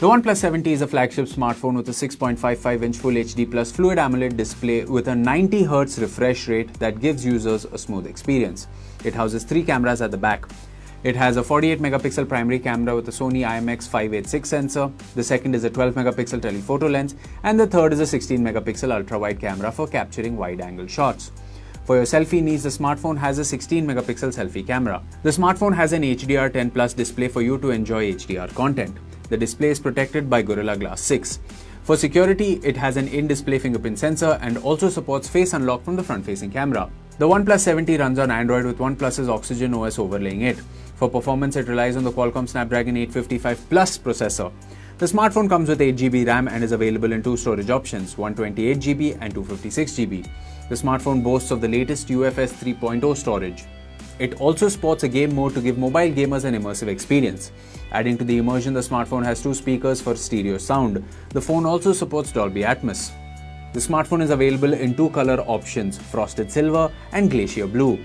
The OnePlus 70 is a flagship smartphone with a 6.55-inch Full HD Plus Fluid AMOLED display with a 90Hz refresh rate that gives users a smooth experience. It houses 3 cameras at the back. It has a 48-megapixel primary camera with a Sony IMX586 sensor, the second is a 12-megapixel telephoto lens, and the third is a 16-megapixel ultra-wide camera for capturing wide-angle shots. For your selfie needs, the smartphone has a 16-megapixel selfie camera. The smartphone has an HDR10 Plus display for you to enjoy HDR content. The display is protected by Gorilla Glass 6. For security, it has an in-display fingerprint sensor and also supports face unlock from the front-facing camera. The OnePlus 70 runs on Android with OnePlus's Oxygen OS overlaying it. For performance, it relies on the Qualcomm Snapdragon 855 Plus processor. The smartphone comes with 8GB RAM and is available in 2 storage options, 128GB and 256GB. The smartphone boasts of the latest UFS 3.0 storage. It also sports a game mode to give mobile gamers an immersive experience. Adding to the immersion, the smartphone has 2 speakers for stereo sound. The phone also supports Dolby Atmos. The smartphone is available in 2 color options, Frosted Silver and Glacier Blue.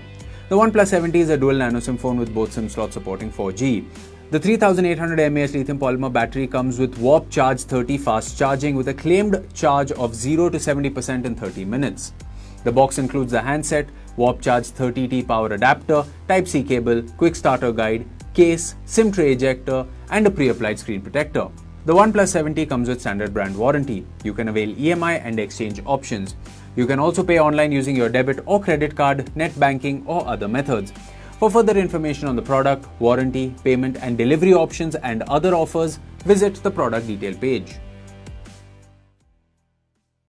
The OnePlus 70 is a dual nano SIM phone with both SIM slots supporting 4G. The 3800 mAh lithium polymer battery comes with Warp Charge 30 fast charging with a claimed charge of 0 to 70% in 30 minutes. The box includes the handset, Warp Charge 30T power adapter, Type-C cable, quick starter guide, case, SIM tray ejector, and a pre-applied screen protector. The OnePlus 70 comes with standard brand warranty. You can avail EMI and exchange options. You can also pay online using your debit or credit card, net banking, or other methods. For further information on the product, warranty, payment and delivery options and other offers, visit the product detail page.